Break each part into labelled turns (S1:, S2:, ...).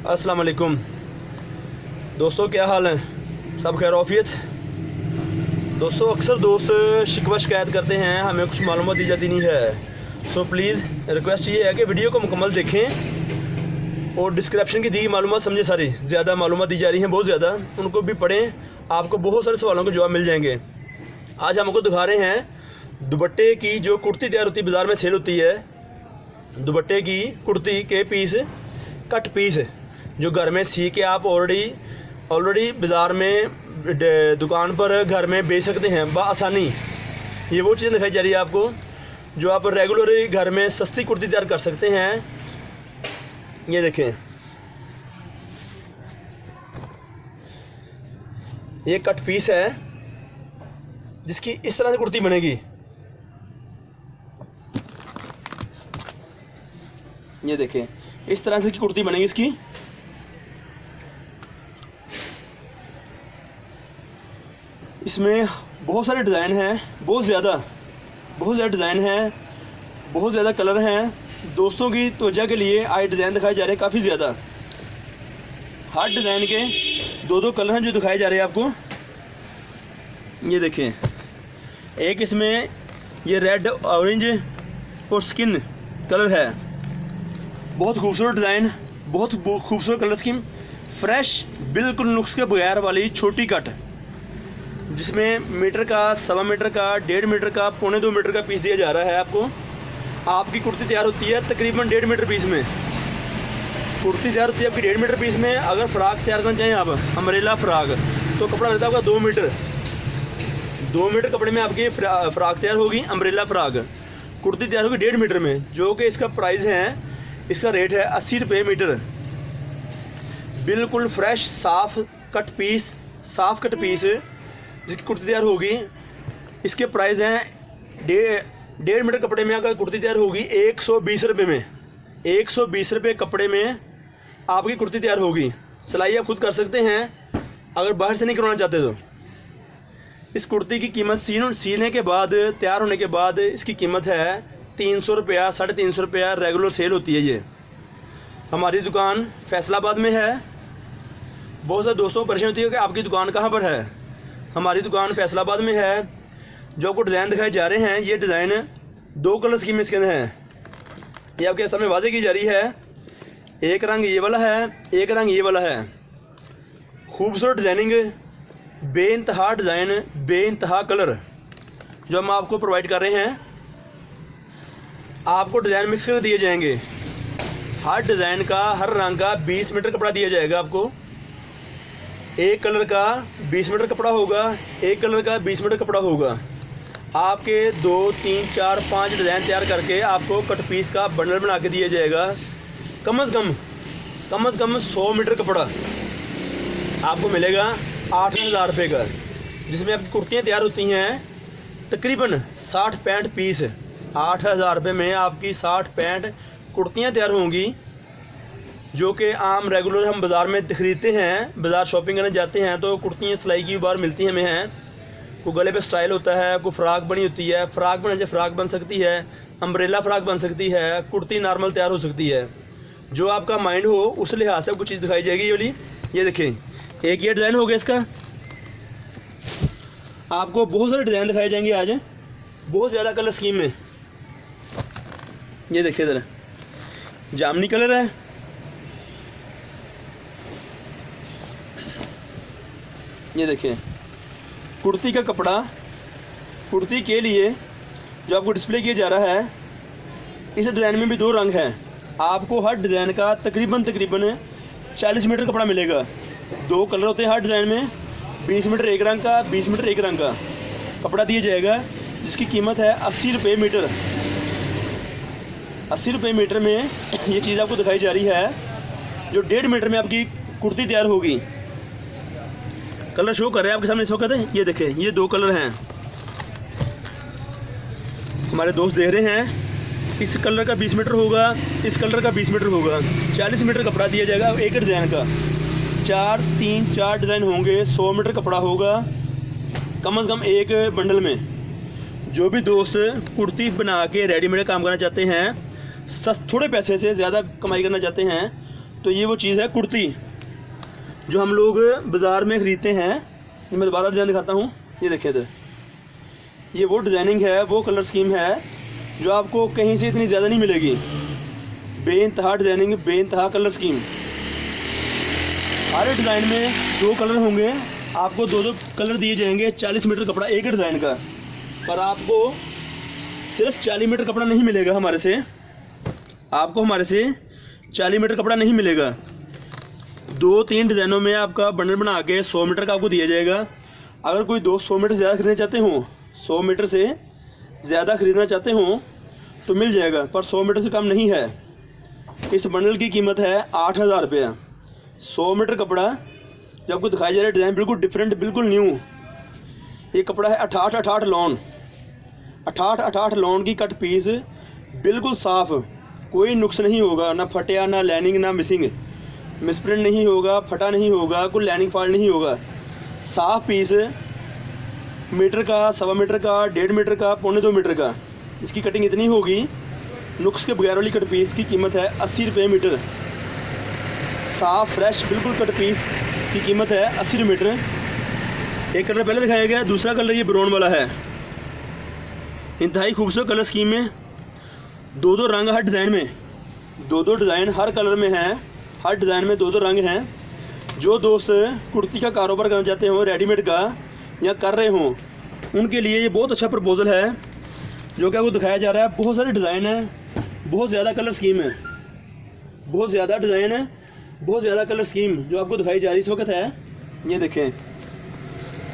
S1: अस्सलाम वालेकुम दोस्तों, क्या हाल है? सब खैर आफियत? दोस्तों, अक्सर दोस्त शिकवा शिकायत करते हैं हमें कुछ मालूमात दी जाती नहीं है। सो प्लीज़ रिक्वेस्ट ये है कि वीडियो को मुकम्मल देखें और डिस्क्रिप्शन की दी मालूमात समझें। सारी ज़्यादा मालूमात दी जा रही हैं, बहुत ज़्यादा, उनको भी पढ़ें, आपको बहुत सारे सवालों के जवाब मिल जाएंगे। आज हम आपको दिखा रहे हैं दुपट्टे की जो कुर्ती तैयार होती है, बाज़ार में सेल होती है। दुपट्टे की कुर्ती के पीस, कट पीस, जो घर में सी के आप ऑलरेडी बाज़ार में, दुकान पर, घर में बेच सकते हैं बआसानी। ये वो चीज़ें दिखाई जा रही है आपको जो आप रेगुलर घर में सस्ती कुर्ती तैयार कर सकते हैं। ये देखें, ये कट पीस है जिसकी इस तरह से कुर्ती बनेगी। ये देखें, इस तरह से की कुर्ती बनेगी इसकी। इसमें बहुत सारे डिज़ाइन हैं, बहुत ज़्यादा डिज़ाइन हैं, बहुत ज़्यादा कलर हैं। दोस्तों की तवज्जो के लिए आज डिज़ाइन दिखाए जा रहे हैं काफ़ी ज़्यादा। हर डिज़ाइन के दो कलर हैं जो दिखाए जा रहे हैं आपको। ये देखें, एक इसमें ये रेड, ऑरेंज और स्किन कलर है। बहुत खूबसूरत डिज़ाइन, बहुत खूबसूरत कलर स्कीम, फ्रेश, बिल्कुल नुक्स के बगैर वाली छोटी कट, जिसमें मीटर का, 1.25 मीटर का, 1.5 मीटर का, 1.25 मीटर का पीस दिया जा रहा है आपको। आपकी कुर्ती तैयार होती है तकरीबन 1.5 मीटर पीस में। कुर्ती तैयार होती है आपकी 1.5 मीटर पीस में। अगर फ़्राक तैयार करना चाहें आप, अम्ब्रेला फ़्राक, तो कपड़ा लगता है आपका 2 मीटर। 2 मीटर कपड़े में आपकी फ़्राक तैयार होगी, अम्ब्रेला फ़्राक। कुर्ती तैयार होगी 1.5 मीटर में, जो कि इसका प्राइस है, इसका रेट है 80 रुपये मीटर। बिल्कुल फ्रेश साफ़ कट पीस जिसकी कुर्ती तैयार होगी। इसके प्राइस हैं 1.5 मीटर कपड़े में अगर कुर्ती तैयार होगी 120 रुपये में। 120 रुपये कपड़े में आपकी कुर्ती तैयार होगी। सिलाई आप खुद कर सकते हैं अगर बाहर से नहीं करवाना चाहते तो। इस कुर्ती की कीमत सीने के बाद, तैयार होने के बाद, इसकी कीमत है 300 रुपया, 350 रुपया। रेगुलर सेल होती है ये। हमारी दुकान फैसलाबाद में है। बहुत सारे दोस्तों को परेशानी होती है कि आपकी दुकान कहाँ पर है। हमारी दुकान फैसलाबाद में है। जो आपको डिज़ाइन दिखाए जा रहे हैं, ये डिज़ाइन 2 कलर स्कीम इसके अंदर हैं। ये आपके सामने वाज़े की जा रही है। एक रंग ये वाला है, एक रंग ये वाला है। खूबसूरत डिज़ाइनिंग, बेइंतहा डिज़ाइन, बेइंतहा कलर जो हम आपको प्रोवाइड कर रहे हैं। आपको डिज़ाइन मिक्स कर दिए जाएंगे। हर डिज़ाइन का, हर रंग का 20 मीटर कपड़ा दिया जाएगा आपको। एक कलर का 20 मीटर कपड़ा होगा, एक कलर का 20 मीटर कपड़ा होगा। आपके 2, 3, 4, 5 डिज़ाइन तैयार करके आपको कट पीस का बंडल बना के दिया जाएगा। कम से कम 100 मीटर कपड़ा आपको मिलेगा 8,000 रुपये का, जिसमें आपकी कुर्तियाँ तैयार होती हैं तकरीबन 60-65 पीस। 8,000 रुपये में आपकी 60-65 कुर्तियाँ तैयार होंगी, जो कि आम रेगुलर हम बाज़ार में ख़रीदते हैं। बाज़ार शॉपिंग करने जाते हैं तो कुर्तियाँ सिलाई की बार मिलती हमें हैं। कोई गले पे स्टाइल होता है, कोई फ़्राक बनी होती है, फ़्राक बनने से फ़्राक बन सकती है, अम्ब्रेला फ़्राक बन सकती है, कुर्ती नॉर्मल तैयार हो सकती है। जो आपका माइंड हो उस लिहाज से कुछ चीज़ दिखाई जाएगी। ये वाली, ये देखें, एक ये डिज़ाइन हो गया इसका। आपको बहुत सारे डिज़ाइन दिखाए जाएंगे आज, बहुत ज़्यादा कलर स्कीम में। ये देखिए ज़रा, जामनी कलर है, ये देखिए कुर्ती का कपड़ा। कुर्ती के लिए जो आपको डिस्प्ले किया जा रहा है, इस डिज़ाइन में भी 2 रंग हैं। आपको हर डिज़ाइन का तकरीबन 40 मीटर कपड़ा मिलेगा। 2 कलर होते हैं हर डिज़ाइन में। 20 मीटर एक रंग का, 20 मीटर एक रंग का कपड़ा दिया जाएगा, जिसकी कीमत है 80 रुपये मीटर। 80 रुपये मीटर में ये चीज़ आपको दिखाई जा रही है, जो 1.5 मीटर में आपकी कुर्ती तैयार होगी। कलर शो कर रहे हैं आपके सामने, इस वक्त है। ये देखें, ये 2 कलर हैं, हमारे दोस्त देख रहे हैं। इस कलर का 20 मीटर होगा, इस कलर का 20 मीटर होगा। 40 मीटर कपड़ा दिया जाएगा एक डिज़ाइन का। 4 डिज़ाइन होंगे, 100 मीटर कपड़ा होगा कम से कम एक बंडल में। जो भी दोस्त कुर्ती बना के रेडीमेड काम करना चाहते हैं, थोड़े पैसे से ज़्यादा कमाई करना चाहते हैं, तो ये वो चीज़ है कुर्ती जो हम लोग बाज़ार में ख़रीदते हैं। ये मैं दोबारा डिज़ाइन दिखाता हूँ, ये देखिए इधर, ये वो डिज़ाइनिंग है, वो कलर स्कीम है जो आपको कहीं से इतनी ज़्यादा नहीं मिलेगी। बेइंतहा डिज़ाइनिंग, बेइंतहा कलर स्कीम। हर डिज़ाइन में 2 कलर होंगे, आपको 2-2 कलर दिए जाएंगे। 40 मीटर कपड़ा एक डिज़ाइन का, पर आपको सिर्फ 40 मीटर कपड़ा नहीं मिलेगा हमारे से, आपको हमारे से 40 मीटर कपड़ा नहीं मिलेगा। 2-3 डिज़ाइनों में आपका बंडल बना के 100 मीटर का आपको दिया जाएगा। अगर कोई दोस्त 100 मीटर ज़्यादा खरीदना चाहते हो, 100 मीटर से ज़्यादा खरीदना चाहते हो तो मिल जाएगा, पर 100 मीटर से कम नहीं है। इस बंडल की कीमत है 8000 रुपया। 100 मीटर कपड़ा जो आपको दिखाया जा रहा है, डिज़ाइन बिल्कुल डिफरेंट, बिल्कुल न्यू। ये कपड़ा है 68 लॉन, 68 लॉन की कट पीस, बिल्कुल साफ़, कोई नुक्स नहीं होगा, ना फटिया, ना लाइनिंग, ना मिसिंग, मिसप्रिंट नहीं होगा, फटा नहीं होगा, कोई लाइनिंग फॉल्ट नहीं होगा। साफ़ पीस, मीटर का, 1.25 मीटर का, 1.5 मीटर का, 1.25 मीटर का, इसकी कटिंग इतनी होगी। नुक्स के बगैर वाली कट पीस की कीमत है 80 रुपये मीटर। साफ़ फ्रेश बिल्कुल कट पीस की कीमत है 80 रुपये मीटर। एक कलर पहले दिखाया गया, दूसरा कलर ये ब्राउन वाला है। इंतहाई खूबसूरत कलर स्कीम में 2-2 रंग हर डिज़ाइन में, 2-2 डिज़ाइन हर कलर में हैं, हर डिज़ाइन में 2-2 रंग हैं। जो दोस्त कुर्ती का कारोबार करना चाहते हो, रेडीमेड का, या कर रहे हों, उनके लिए ये बहुत अच्छा प्रपोजल है जो कि आपको दिखाया जा रहा है। बहुत सारे डिज़ाइन है, बहुत ज़्यादा कलर स्कीम है, बहुत ज़्यादा डिज़ाइन है, बहुत ज़्यादा कलर स्कीम जो आपको दिखाई जा रही इस वक्त है। ये देखें,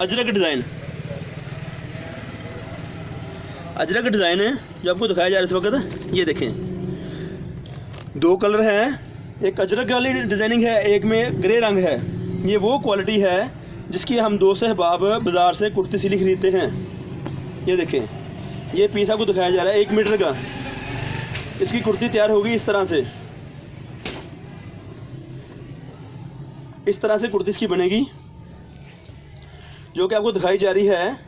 S1: अजरक डिज़ाइन, अजरक डिज़ाइन है जो आपको दिखाया जा रहा है इस वक्त। ये देखें, 2 कलर हैं, एक अजरक वाली डिज़ाइनिंग है, एक में ग्रे रंग है। ये वो क्वालिटी है जिसकी हम दोस्त अहबाब बाज़ार से कुर्ती सिली खरीदते हैं। ये देखें, ये पीस आपको दिखाया जा रहा है 1 मीटर का। इसकी कुर्ती तैयार होगी इस तरह से, इस तरह से कुर्ती इसकी बनेगी जो कि आपको दिखाई जा रही है।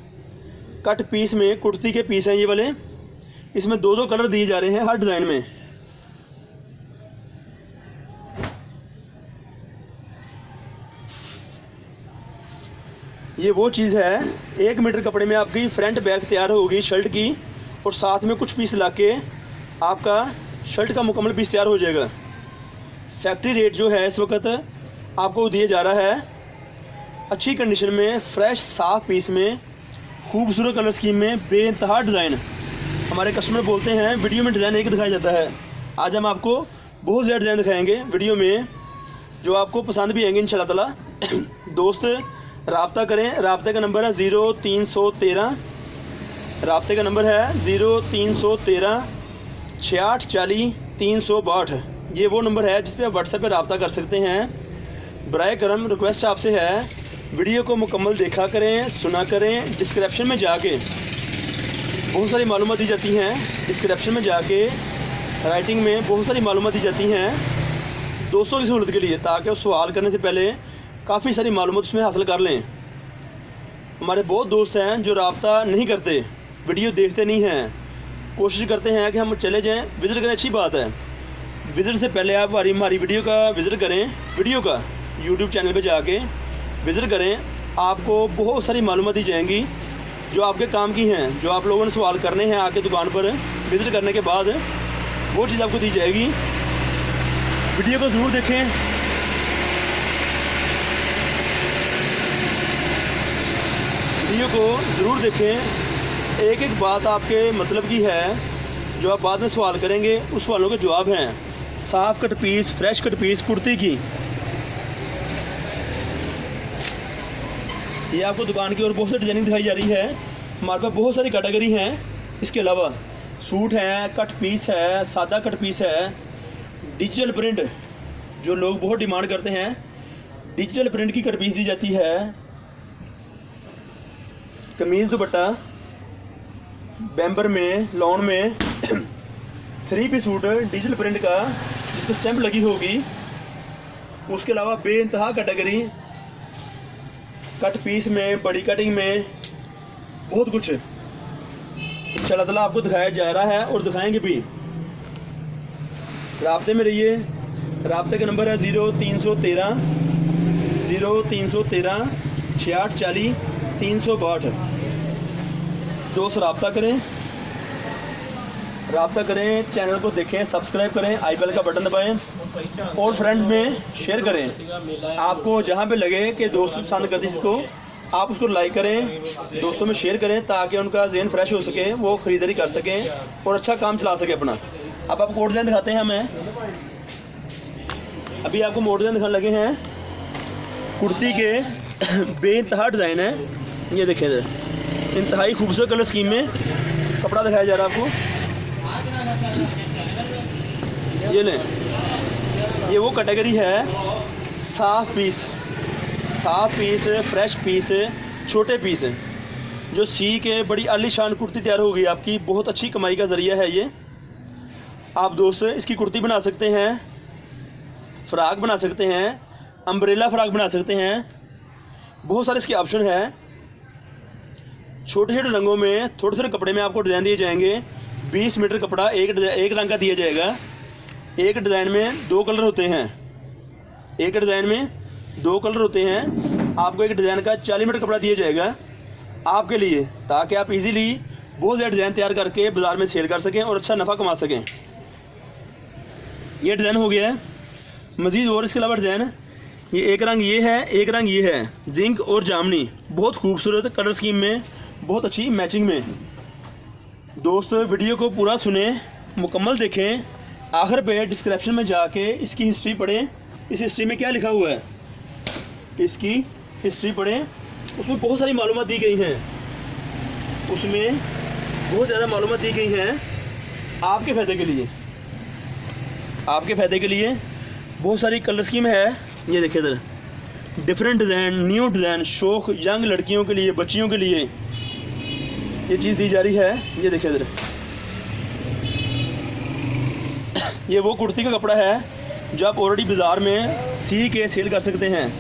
S1: कट पीस में कुर्ती के पीस हैं ये वाले, इसमें 2-2 कलर दिए जा रहे हैं हर डिज़ाइन में। ये वो चीज़ है, 1 मीटर कपड़े में आपकी फ्रंट बैक तैयार होगी शर्ट की, और साथ में कुछ पीस लाके आपका शर्ट का मुकम्मल पीस तैयार हो जाएगा। फैक्ट्री रेट जो है इस वक्त आपको दिया जा रहा है, अच्छी कंडीशन में, फ्रेश साफ पीस में, खूबसूरत कलर स्कीम में, बेइंतहा डिज़ाइन। हमारे कस्टमर बोलते हैं वीडियो में डिज़ाइन एक दिखाया जाता है, आज हम आपको बहुत ज़्यादा डिज़ाइन दिखाएंगे वीडियो में जो आपको पसंद भी आएंगे इंशाल्लाह ताला। दोस्त राब्ता करें, राब्ते का नंबर है 0313, राब्ते का नंबर है 0313 6840 362। ये वो नंबर है जिस पर आप व्हाट्सएप पर रब्ता कर सकते हैं। बराए करम रिक्वेस्ट आपसे है, वीडियो को मुकम्मल देखा करें, सुना करें। डिस्क्रिप्शन में जाके बहुत सारी मालूमात दी जाती हैं, डिस्क्रिप्शन में जाके राइटिंग में बहुत सारी मालूमात दी जाती हैं दोस्तों की सहूलत के लिए, ताकि वो सवाल करने से पहले काफ़ी सारी मालूमात उसमें हासिल कर लें। हमारे बहुत दोस्त हैं जो रब्ता नहीं करते, वीडियो देखते नहीं हैं, कोशिश करते हैं कि हम चले जाएं, विज़िट करें, अच्छी बात है। विज़िट से पहले आप हमारी वीडियो का विज़िट करें, वीडियो का यूट्यूब चैनल पे जाके विज़िट करें, आपको बहुत सारी मालूमात दी जाएंगी जो आपके काम की हैं, जो आप लोगों ने सवाल करने हैं आके दुकान पर विज़िट करने के बाद वो चीज़ आपको दी जाएगी। वीडियो को ज़रूर देखें, वीडियो को ज़रूर देखें। एक एक बात आपके मतलब की है जो आप बाद में सवाल करेंगे, उस सवालों के जवाब हैं। साफ़ cut piece, fresh cut piece kurti की, ये आपको दुकान की और बहुत सारी डिज़ाइनिंग दिखाई जा रही है। हमारे पास बहुत सारी कैटेगरी हैं, इसके अलावा सूट हैं, कट पीस है, सादा कट पीस है, डिजिटल प्रिंट जो लोग बहुत डिमांड करते हैं, डिजिटल प्रिंट की कट पीस दी जाती है। कमीज़ दुपट्टा बैम्बर में, लॉन में 3 पीस सूट डिजिटल प्रिंट का जिस पर स्टैंप लगी होगी। उसके अलावा बेइंतहा कैटेगरी कट पीस में, बड़ी कटिंग में, बहुत कुछ इंशाल्लाह ताला आपको दिखाया जा रहा है और दिखाएंगे भी। राब्ते में रहिए, राब्ते का नंबर है 0313 6640 362। दोस्त रब्ता करें, चैनल को देखें, सब्सक्राइब करें, आई बेल का बटन दबाएं और फ्रेंड्स में शेयर करें। आपको जहां पे लगे कि दोस्त पसंद करते इसको, आप उसको लाइक करें, दोस्तों में शेयर करें ताकि उनका ज़हन फ्रेश हो सके, वो ख़रीदारी कर सकें और अच्छा काम चला सके अपना। अब आपको डिज़ाइन दिखाते हैं। हमें अभी आपको मोड डिज़ाइन दिखाने लगे हैं। कुर्ती के बेइंतहा डिज़ाइन है, ये देखें इधर, इंतहाई खूबसूरत कलर स्कीम में कपड़ा दिखाया जा रहा है आपको। ये लें, ये वो कैटेगरी है साफ पीस फ्रेश पीस, छोटे पीस जो सी के बड़ी आलीशान कुर्ती तैयार होगी आपकी। बहुत अच्छी कमाई का ज़रिया है ये। आप दोस्त इसकी कुर्ती बना सकते हैं, फ़्राक बना सकते हैं, अम्ब्रेला फ़्राक बना सकते हैं। बहुत सारे इसके ऑप्शन हैं। छोटे छोटे रंगों में, थोड़े थोड़े कपड़े में आपको डिज़ाइन दिए जाएंगे। 20 मीटर कपड़ा एक रंग का दिया जाएगा। एक डिज़ाइन में 2 कलर होते हैं। आपको एक डिज़ाइन का 40 मीटर कपड़ा दिया जाएगा आपके लिए, ताकि आप इजीली बहुत ज़्यादा डिज़ाइन तैयार करके बाज़ार में सेल कर सकें और अच्छा नफ़ा कमा सकें। ये डिज़ाइन हो गया है। मज़ीद और इसके अलावा डिज़ाइन, ये एक रंग ये है, एक रंग ये है, जिंक और जामनी। बहुत खूबसूरत कलर स्कीम में, बहुत अच्छी मैचिंग में। दोस्त वीडियो को पूरा सुने, मुकम्मल देखें, आखिर पे डिस्क्रिप्शन में जाके इसकी हिस्ट्री पढ़ें। इस हिस्ट्री में क्या लिखा हुआ है, इसकी हिस्ट्री पढ़ें। उसमें बहुत सारी मालूमात दी गई हैं, उसमें बहुत ज़्यादा मालूमात दी गई हैं आपके फ़ायदे के लिए। बहुत सारी कलर स्कीम है। ये देखिए इधर, डिफरेंट डिज़ाइन, न्यू डिज़ाइन, शौक यंग लड़कियों के लिए, बच्चियों के लिए ये चीज़ दी जा रही है। ये देखिए इधर, ये वो कुर्ती का कपड़ा है जो आप ऑलरेडी बाज़ार में सी के सेल कर सकते हैं।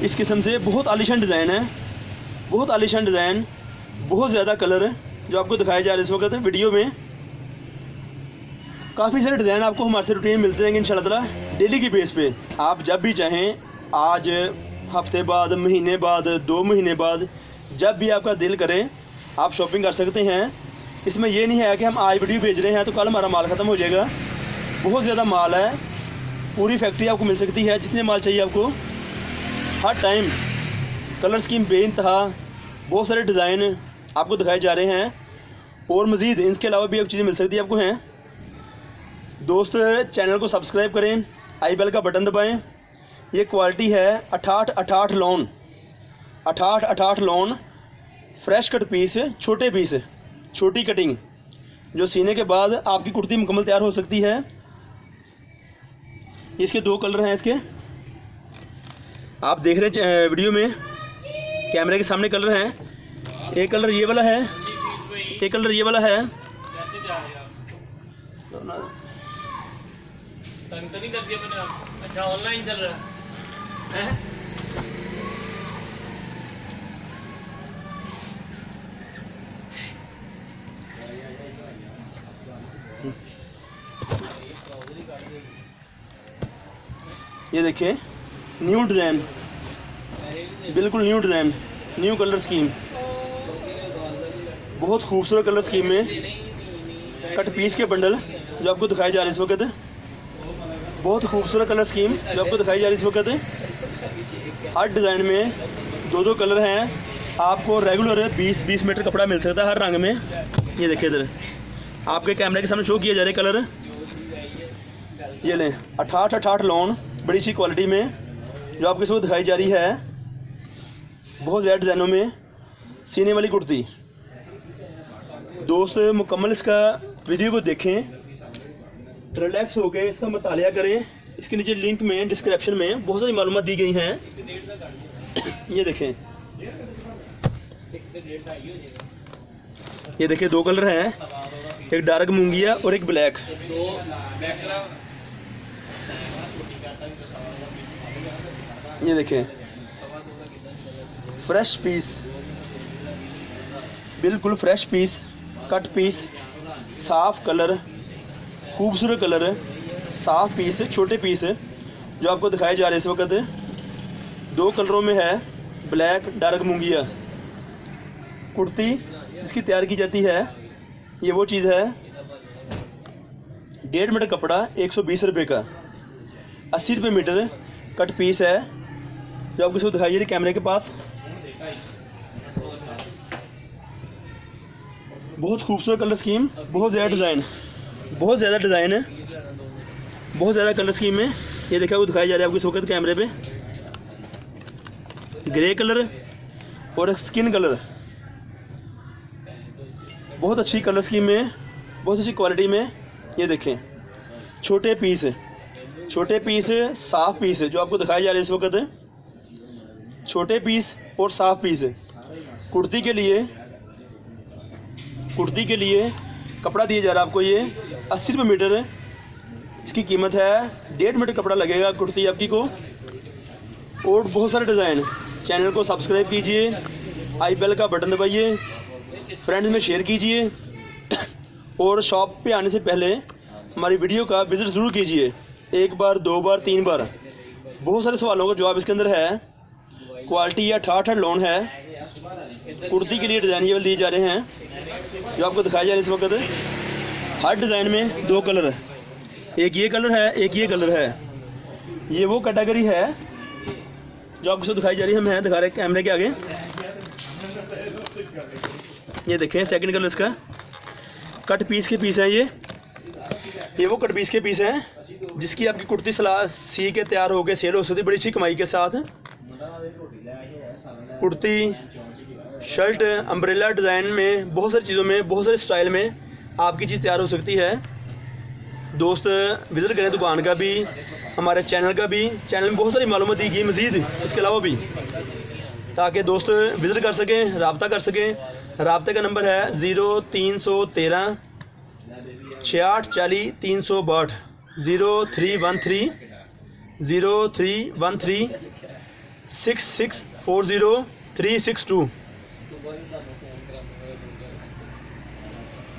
S1: इस किस्म से बहुत आलीशान डिज़ाइन है, बहुत ज़्यादा कलर जो आपको दिखाए जा रहे हैं इस वक्त वीडियो में। काफ़ी सारे डिज़ाइन आपको हमारे से रूटीन मिलते रहेंगे इंशाल्लाह ताला, डेली की बेस पे। आप जब भी चाहें, आज, हफ्ते बाद, महीने बाद, 2 महीने बाद, जब भी आपका दिल करे आप शॉपिंग कर सकते हैं। इसमें यह नहीं है कि हम आज वीडियो भेज रहे हैं तो कल हमारा माल ख़त्म हो जाएगा। बहुत ज़्यादा माल है, पूरी फैक्ट्री आपको मिल सकती है। जितने माल चाहिए आपको हर टाइम। कलर स्कीम बेइंतहा, बहुत सारे डिज़ाइन आपको दिखाए जा रहे हैं और मज़ीद इनके अलावा भी एक चीज़ें मिल सकती है आपको हैं। दोस्त चैनल को सब्सक्राइब करें, आई बेल का बटन दबाएं। ये क्वालिटी है 68 लॉन फ्रेश कट पीस, छोटे पीस, छोटी कटिंग, जो सीने के बाद आपकी कुर्ती मुकम्मल तैयार हो सकती है। इसके 2 कलर हैं। इसके आप देख रहे हैं वीडियो में, कैमरे के सामने कलर हैं। एक कलर ये वाला है, एक कलर ये वाला है।
S2: नहीं कर दिया मैंने। अच्छा, ऑनलाइन चल रहा है।
S1: ये देखिए, न्यू डिज़ाइन, बिल्कुल new design, new colour scheme, बहुत खूबसूरत कलर स्कीम में कट पीस के बंडल जो आपको दिखाए जा रहे हैं इस वक्त। बहुत खूबसूरत कलर स्कीम जो आपको दिखाई जा रही है इस वक्त। हर डिज़ाइन में 2 कलर हैं। आपको रेगुलर 20 मीटर कपड़ा मिल सकता है हर रंग में। ये देखिए इधर आपके कैमरे के सामने शो किया जा रहे कलर। ये लें, 68 लॉन, बड़ी सी क्वालिटी में जो आपके इस वक्त दिखाई जा रही है। बहुत ज़्यादा डिज़ाइनों में सीने वाली कुर्ती। दोस्त मुकम्मल इसका वीडियो को देखें, रिलैक्स होकर इसका मुतालिया करें। इसके नीचे लिंक में, डिस्क्रिप्शन में बहुत सारी मालूमात दी गई हैं। ये देखें, ये देखिए 2 कलर हैं, एक डार्क मूंगिया और एक ब्लैक। ये देखें, फ्रेश पीस, बिल्कुल फ्रेश पीस, कट पीस, साफ कलर, खूबसूरत कलर, साफ पीस, छोटे पीस जो आपको दिखाए जा रहे हैं इस वक्त। 2 कलरों में है, ब्लैक, डार्क मूंगिया। कुर्ती जिसकी तैयार की जाती है, ये वो चीज़ है। 1.5 मीटर कपड़ा 120 रुपये का। 80 रुपये मीटर कट पीस है जो आपको इसको दिखाई दे रही कैमरे के पास। बहुत खूबसूरत कलर स्कीम, बहुत ज़्यादा डिज़ाइन, बहुत ज़्यादा डिज़ाइन है, बहुत ज़्यादा कलर स्कीम है। ये देखा वो दिखाई जा रहा है आपको इस वक्त कैमरे पे। ग्रे कलर और स्किन कलर, बहुत अच्छी कलर स्कीम में, बहुत अच्छी क्वालिटी में। ये देखें छोटे पीस, छोटे पीस, साफ पीस जो आपको दिखाए जा रहे हैं इस वक्त। छोटे पीस और साफ पीस कुर्ती के लिए, कुर्ती के लिए कपड़ा दिया जा रहा है आपको। ये 80 रुपये मीटर है, इसकी कीमत है। 1.5 मीटर कपड़ा लगेगा कुर्ती आपकी को। और बहुत सारे डिज़ाइन। चैनल को सब्सक्राइब कीजिए, आई बेल का बटन दबाइए, फ्रेंड्स में शेयर कीजिए और शॉप पे आने से पहले हमारी वीडियो का विज़िट ज़रूर कीजिए। 1 बार, 2 बार, 3 बार। बहुत सारे सवालों का जवाब इसके अंदर है। क्वालिटी या ठाठ लोन है। कुर्ती के लिए डिज़ाइन ये दिए जा रहे हैं जो आपको दिखाया जा रहा है इस वक्त। हर डिज़ाइन में 2 कलर, एक ये कलर है, एक ये कलर है। ये वो कैटेगरी है जो आपको दिखाई जा रही है। हम दिखा रहे हैं कैमरे के आगे। ये देखें सेकंड कलर इसका। कट पीस के पीस हैं ये वो कट पीस के पीस हैं जिसकी आपकी कुर्ती सला सी के तैयार होकर सेल हो सकती है बड़ी अच्छी कमाई के साथ। कुर्ती, शर्ट, अम्ब्रेला डिज़ाइन में, बहुत सारी चीज़ों में, बहुत सारे स्टाइल में आपकी चीज़ तैयार हो सकती है। दोस्त विज़िट करें दुकान का भी, हमारे चैनल का भी। चैनल में बहुत सारी मालूमात दी गई मज़ीद इसके अलावा भी, ताकि दोस्त विज़िट कर सकें, रब्ता कर सकें। रब्ते का नंबर है 0313 6840 362, 0313 6640 362।